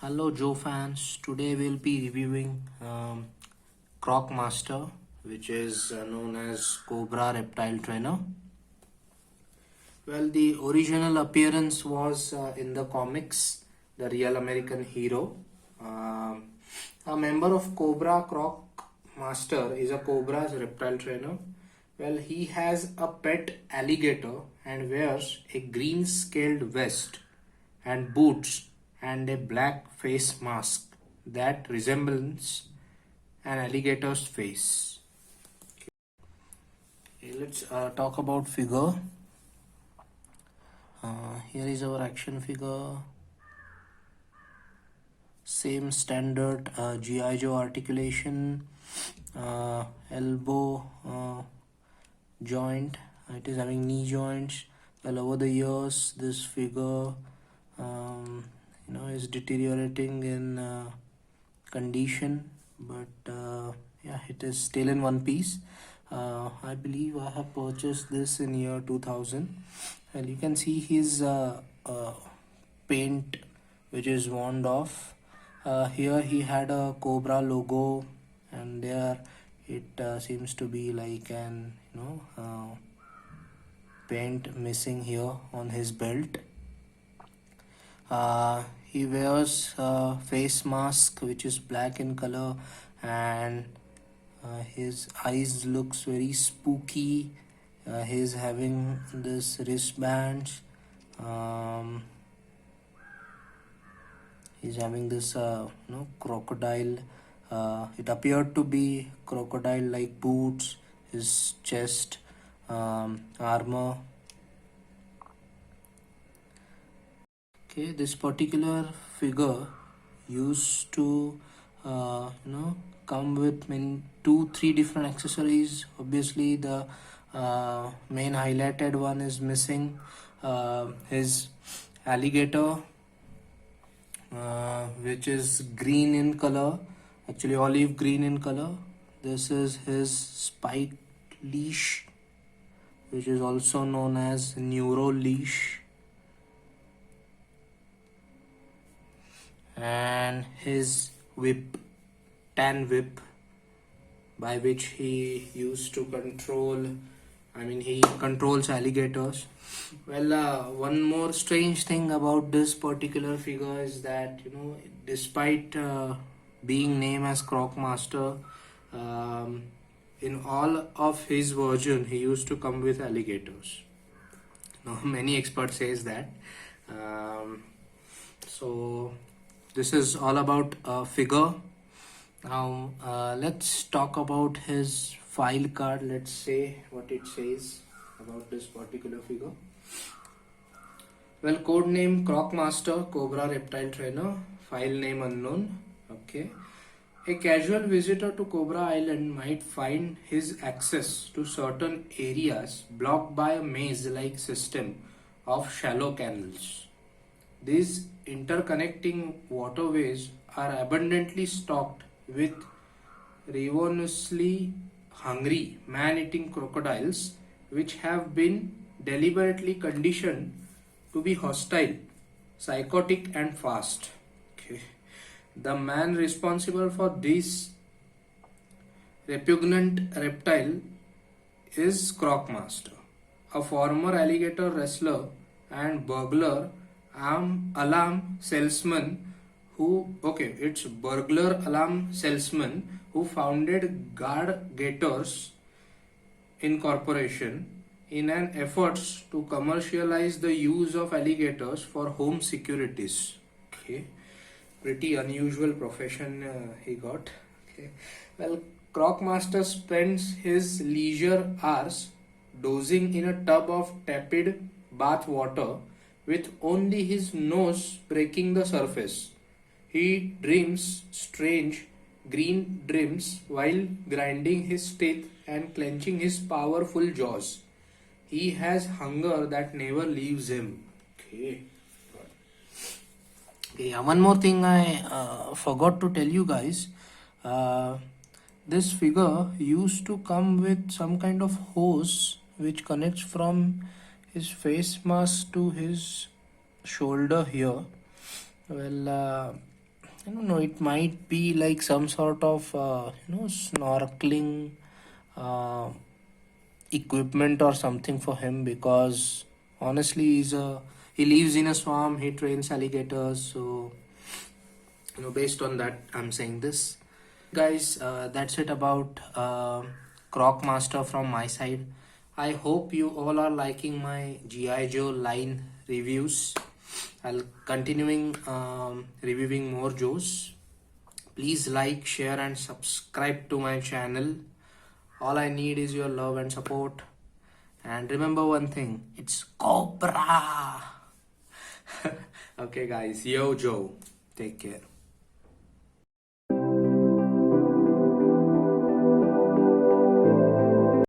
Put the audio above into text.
Hello Joe fans, today we'll be reviewing Croc Master, which is known as Cobra Reptile Trainer. Well, the original appearance was in the comics, the Real American Hero. A member of Cobra Croc Master is a Cobra's reptile trainer. Well, he has a pet alligator and wears a green scaled vest and boots and a black face mask that resembles an alligator's face. Okay, let's talk about figure. Here is our action figure. Same standard GI Joe articulation, elbow joint. It is having knee joints. Well, over the years, this figure, is deteriorating in condition, but yeah, it is still in one piece. I believe I have purchased this in year 2000. And you can see his paint, which is worn off. Here he had a Cobra logo, and there it seems to be like an paint missing here on his belt. He wears a face mask which is black in color, and his eyes looks very spooky. He's having this wristbands. He's having this crocodile. It appeared to be crocodile like boots, his chest, armor. Okay, this particular figure used to come with many 2-3 different accessories. Obviously the main highlighted one is missing, his alligator, which is green in color, actually olive green in color. This is his spike leash, which is also known as neuro leash, and his whip, tan whip, by which he used to he controls alligators. Well, one more strange thing about this particular figure is that, despite being named as Croc Master, in all of his version, he used to come with alligators. Now, many experts says that. So this is all about figure. Now let's talk about his file card. Let's say what it says about this particular figure. Well, code name Croc Master, Cobra Reptile Trainer, file name unknown. Okay. A casual visitor to Cobra Island might find his access to certain areas blocked by a maze-like system of shallow canals. These interconnecting waterways are abundantly stocked with ravenously hungry man-eating crocodiles, which have been deliberately conditioned to be hostile, psychotic and fast. Okay. The man responsible for this repugnant reptile is Croc Master, a former alligator wrestler and burglar alarm salesman burglar alarm salesman who founded Guard Gators Incorporation in an efforts to commercialize the use of alligators for home securities. Okay, pretty unusual profession he got. Okay, well, Croc Master spends his leisure hours dozing in a tub of tepid bath water with only his nose breaking the surface. He dreams strange green dreams while grinding his teeth and clenching his powerful jaws. He has hunger that never leaves him. Okay. Okay, one more thing I forgot to tell you guys. This figure used to come with some kind of hose which connects from his face mask to his shoulder here. Well, I don't know, it might be like some sort of snorkeling uh, equipment or something for him, because honestly he lives in a swamp, he trains alligators, so based on that I'm saying this. Guys, that's it about Croc Master from my side. I hope you all are liking my GI Joe line reviews. I'll continuing reviewing more Joes. Please like, share, and subscribe to my channel. All I need is your love and support. And remember one thing, it's Cobra. Okay, guys, yo Joe, take care.